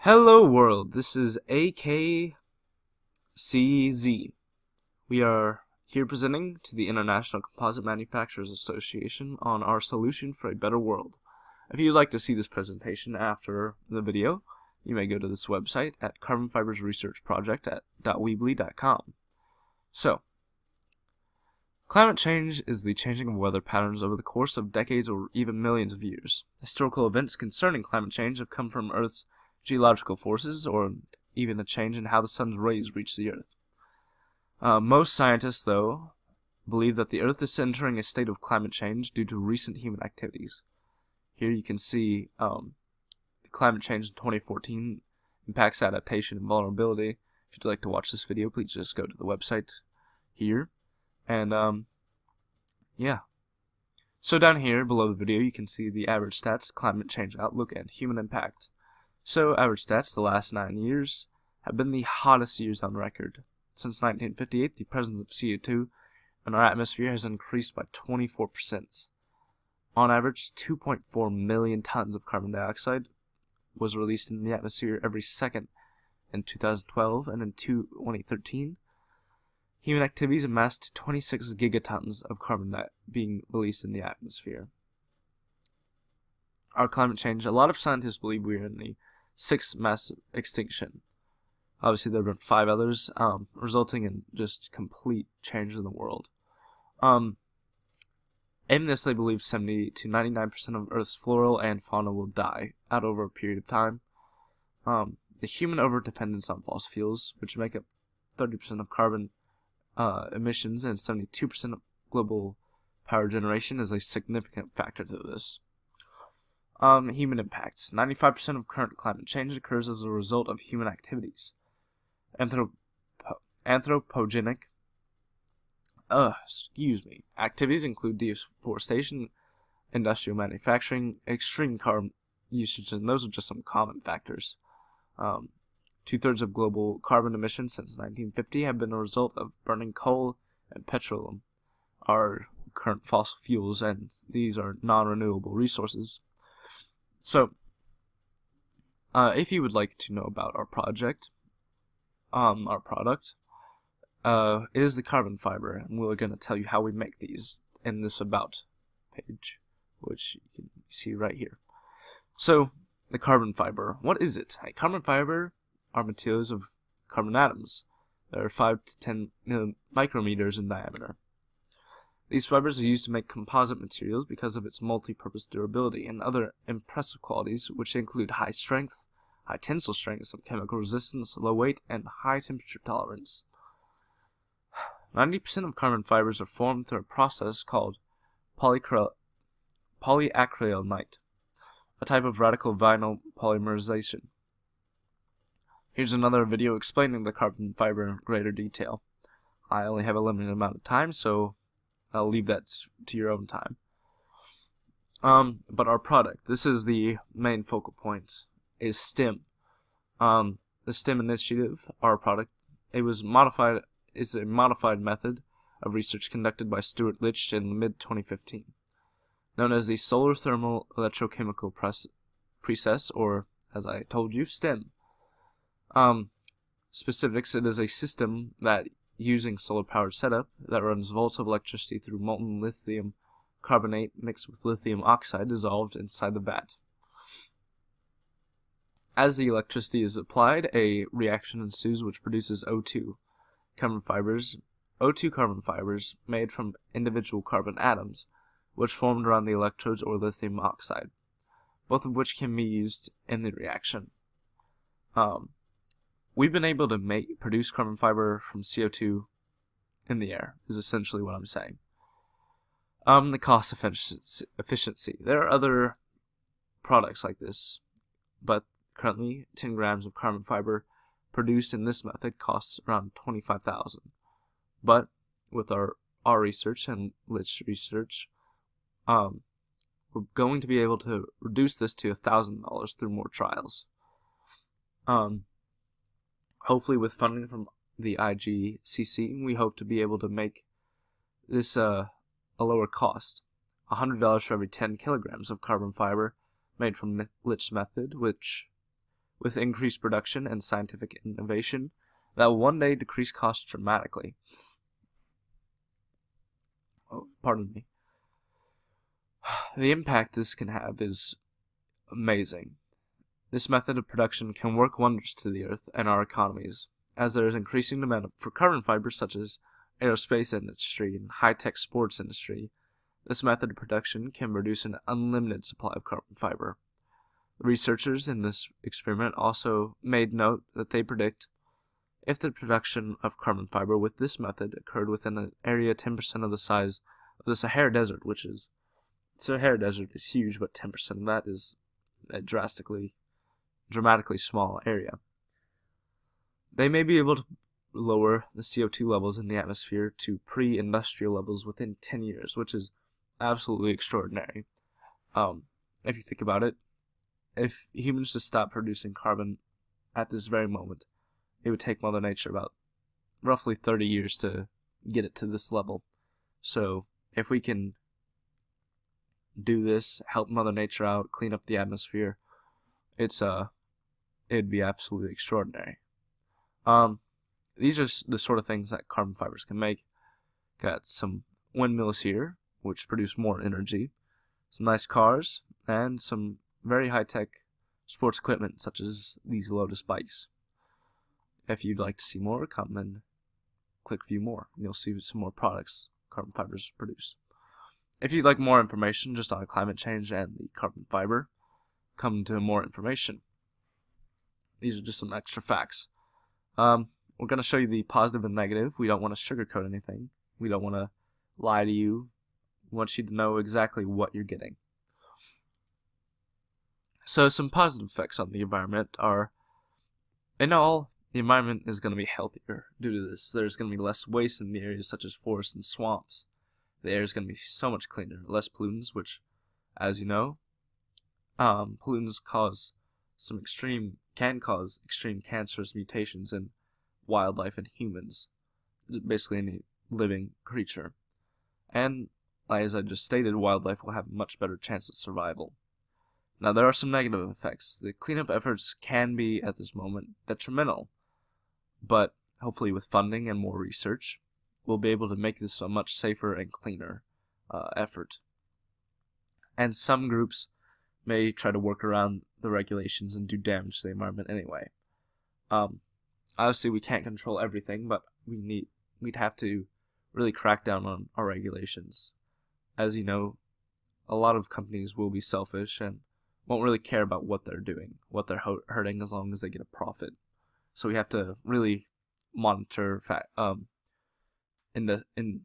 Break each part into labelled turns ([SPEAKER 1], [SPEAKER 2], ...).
[SPEAKER 1] Hello world, this is AKCZ. We are here presenting to the International Composite Manufacturers Association on our solution for a better world. If you'd like to see this presentation after the video, you may go to this website at Carbon Fibers Research Project at .weebly.com. So, climate change is the changing of weather patterns over the course of decades or even millions of years. Historical events concerning climate change have come from Earth's geological forces, or even a change in how the sun's rays reach the Earth. Most scientists, though, believe that the Earth is entering a state of climate change due to recent human activities. Here you can see the climate change in 2014 impacts adaptation and vulnerability. If you'd like to watch this video, please just go to the website here. And yeah. So down here below the video you can see the average stats, climate change outlook, and human impact. So, average stats, the last 9 years have been the hottest years on record. Since 1958, the presence of CO2 in our atmosphere has increased by 24%. On average, 2.4 million tons of carbon dioxide was released in the atmosphere every second in 2012, and in 2013, human activities amassed 26 gigatons of carbon being released in the atmosphere. Our climate change, a lot of scientists believe we are in the 6th mass extinction. Obviously, there have been 5 others, resulting in just complete change in the world. In this, they believe 70 to 99% of Earth's flora and fauna will die out over a period of time. The human overdependence on fossil fuels, which make up 30% of carbon emissions and 72% of global power generation, is a significant factor to this. Human impacts. 95% of current climate change occurs as a result of human activities. Anthropogenic activities include deforestation, industrial manufacturing, extreme carbon usage, and those are just some common factors. 2/3 of global carbon emissions since 1950 have been a result of burning coal and petroleum, our current fossil fuels, and these are non-renewable resources. So, if you would like to know about our project, our product, it is the carbon fiber, and we're going to tell you how we make these in this about page, which you can see right here. So, the carbon fiber, what is it? A carbon fiber are materials of carbon atoms that are 5 to 10 micrometers in diameter. These fibers are used to make composite materials because of its multi-purpose durability and other impressive qualities, which include high strength, high tensile strength, some chemical resistance, low weight, and high temperature tolerance. 90% of carbon fibers are formed through a process called polyacrylate, a type of radical vinyl polymerization. Here's another video explaining the carbon fiber in greater detail. I only have a limited amount of time, so I'll leave that to your own time. But our product, this is the main focal point, is STEM. The STEM initiative, our product, is a modified method of research conducted by Stuart Litch in mid-2015, known as the Solar Thermal Electrochemical Process, or, as I told you, STEM. Specifics, it is a system that, using solar-powered setup, that runs volts of electricity through molten lithium carbonate mixed with lithium oxide dissolved inside the vat. As the electricity is applied, a reaction ensues which produces O2 carbon fibers made from individual carbon atoms, which formed around the electrodes or lithium oxide, both of which can be used in the reaction. We've been able to produce carbon fiber from CO2 in the air, is essentially what I'm saying. The cost efficiency. There are other products like this, but currently 10 grams of carbon fiber produced in this method costs around $25,000. But with our research and Litch research, we're going to be able to reduce this to $1,000 through more trials. Hopefully with funding from the IGCC, we hope to be able to make this a lower cost. $100 for every 10 kilograms of carbon fiber made from Litch method, which with increased production and scientific innovation that will one day decrease costs dramatically. Oh, pardon me. The impact this can have is amazing. This method of production can work wonders to the Earth and our economies, as there is increasing demand for carbon fibers such as aerospace industry and high-tech sports industry. This method of production can produce an unlimited supply of carbon fiber. Researchers in this experiment also made note that they predict if the production of carbon fiber with this method occurred within an area 10% of the size of the Sahara Desert, which is, Sahara Desert is huge, but 10% of that is a dramatically small area. They may be able to lower the CO2 levels in the atmosphere to pre-industrial levels within 10 years, which is absolutely extraordinary. If you think about it, if humans just stopped producing carbon at this very moment, it would take Mother Nature about roughly 30 years to get it to this level. So if we can do this, help Mother Nature out, clean up the atmosphere, it'd be absolutely extraordinary. These are the sort of things that carbon fibers can make. Got some windmills here, which produce more energy, some nice cars, and some very high-tech sports equipment, such as these Lotus bikes. If you'd like to see more, come and click view more, and you'll see some more products carbon fibers produce. If you'd like more information just on climate change and the carbon fiber, come to more information. These are just some extra facts. We're going to show you the positive and negative. We don't want to sugarcoat anything. We don't want to lie to you. We want you to know exactly what you're getting. So some positive effects on the environment are, in all, the environment is going to be healthier due to this. There's going to be less waste in the areas such as forests and swamps. The air is going to be so much cleaner, less pollutants, which, as you know, pollutants can cause extreme cancerous mutations in wildlife and humans, basically any living creature. And as I just stated, wildlife will have a much better chance of survival. Now, there are some negative effects. The cleanup efforts can be, at this moment, detrimental, but hopefully with funding and more research, we'll be able to make this a much safer and cleaner effort. And some groups may try to work around the regulations and do damage to the environment anyway. Obviously, we can't control everything, but we'd have to really crack down on our regulations. As you know, a lot of companies will be selfish and won't really care about what they're doing, what they're hurting, as long as they get a profit. So we have to really monitor in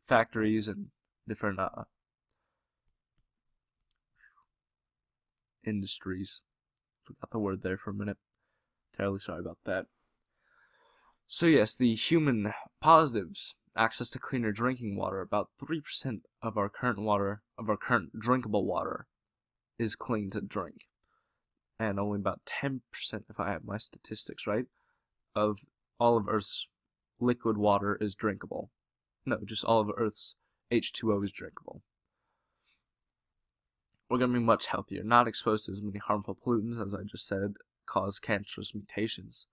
[SPEAKER 1] factories and different industries. Forgot the word there for a minute. Terribly sorry about that. So yes, the human positives: access to cleaner drinking water. About 3% of our current drinkable water is clean to drink, and only about 10%, if I have my statistics right, of all of Earth's liquid water is drinkable. No, just all of Earth's H2O is drinkable. We're going to be much healthier, not exposed to as many harmful pollutants, as I just said, cause cancerous mutations.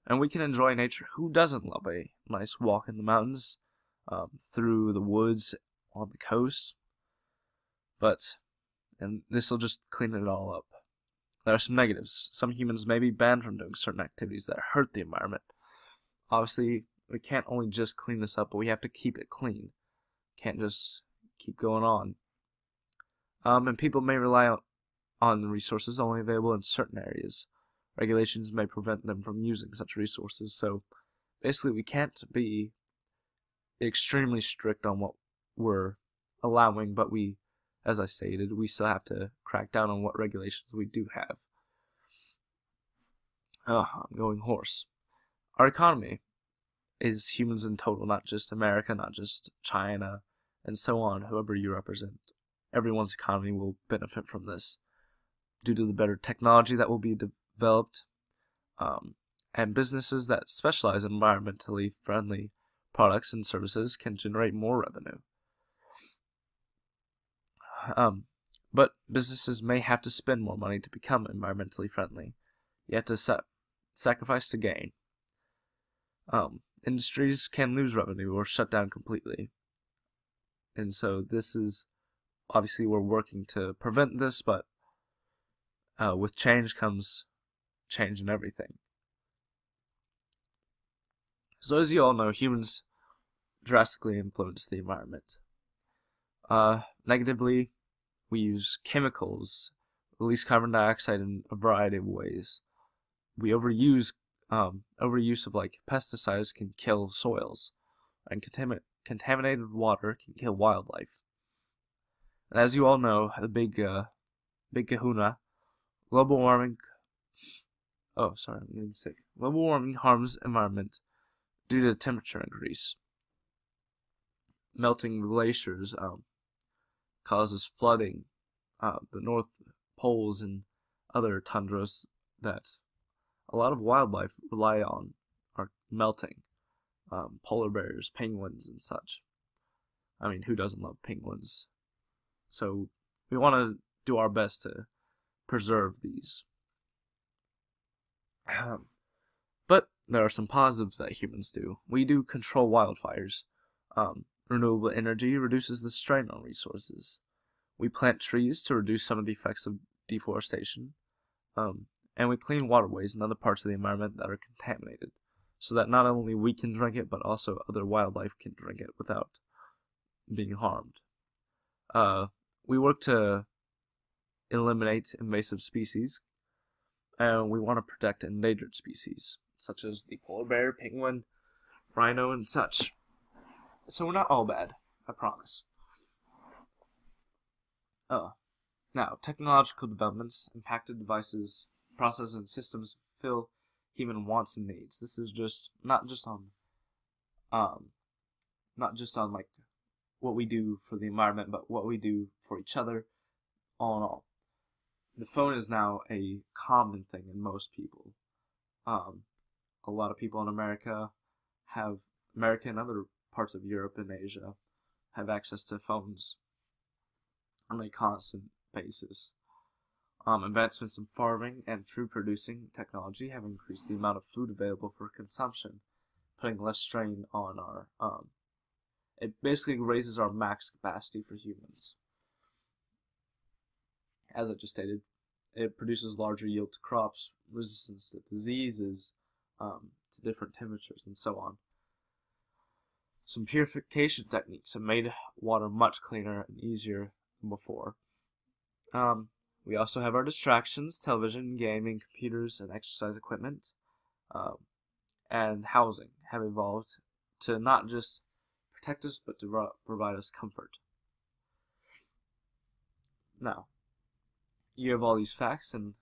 [SPEAKER 1] And we can enjoy nature. Who doesn't love a nice walk in the mountains, through the woods, on the coast? And this will just clean it all up. There are some negatives. Some humans may be banned from doing certain activities that hurt the environment. Obviously, we can't only just clean this up, but we have to keep it clean. Can't just keep going on. And people may rely on resources only available in certain areas. Regulations may prevent them from using such resources. So basically, we can't be extremely strict on what we're allowing, but as I stated, we still have to crack down on what regulations we do have. I'm going hoarse. Our economy is humans in total, not just America, not just China, and so on, whoever you represent. Everyone's economy will benefit from this due to the better technology that will be developed, and businesses that specialize in environmentally friendly products and services can generate more revenue. But businesses may have to spend more money to become environmentally friendly. You have to sacrifice to gain. Industries can lose revenue or shut down completely. And so this is, obviously we're working to prevent this, but with change comes change in everything. So as you all know, humans drastically influence the environment. Negatively, we use chemicals, release carbon dioxide in a variety of ways. We overuse of like pesticides can kill soils, and contaminated water can kill wildlife. And as you all know, the big kahuna, global warming. Oh, sorry, I'm getting sick. Global warming harms environment due to temperature increase. Melting glaciers causes flooding. The North Poles and other tundras that a lot of wildlife rely on are melting. Polar bears, penguins, and such. I mean, who doesn't love penguins? So we want to do our best to preserve these. But there are some positives that humans do. We do control wildfires. Renewable energy reduces the strain on resources. We plant trees to reduce some of the effects of deforestation. And we clean waterways and other parts of the environment that are contaminated, so that not only we can drink it, but also other wildlife can drink it without being harmed. We work to eliminate invasive species, and we want to protect endangered species, such as the polar bear, penguin, rhino, and such. So we're not all bad, I promise. Now, technological developments, impacted devices, processes, and systems fulfill human wants and needs. This is just not just on like what we do for the environment, but what we do for each other, all in all. The phone is now a common thing in most people. A lot of people in America and other parts of Europe and Asia have access to phones on a constant basis. Advancements in farming and food producing technology have increased the amount of food available for consumption, putting less strain on our it basically raises our max capacity for humans. As I just stated, it produces larger yield to crops, resistance to diseases, to different temperatures, and so on. Some purification techniques have made water much cleaner and easier than before. We also have our distractions: television, gaming, computers, and exercise equipment, and housing have evolved to not just protect us, but to provide us comfort. Now, you have all these facts, and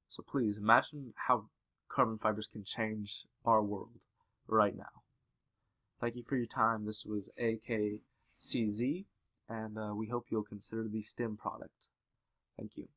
[SPEAKER 1] so please imagine how carbon fibers can change our world right now. Thank you for your time. This was AKCZ, and we hope you'll consider the STEM product. Thank you.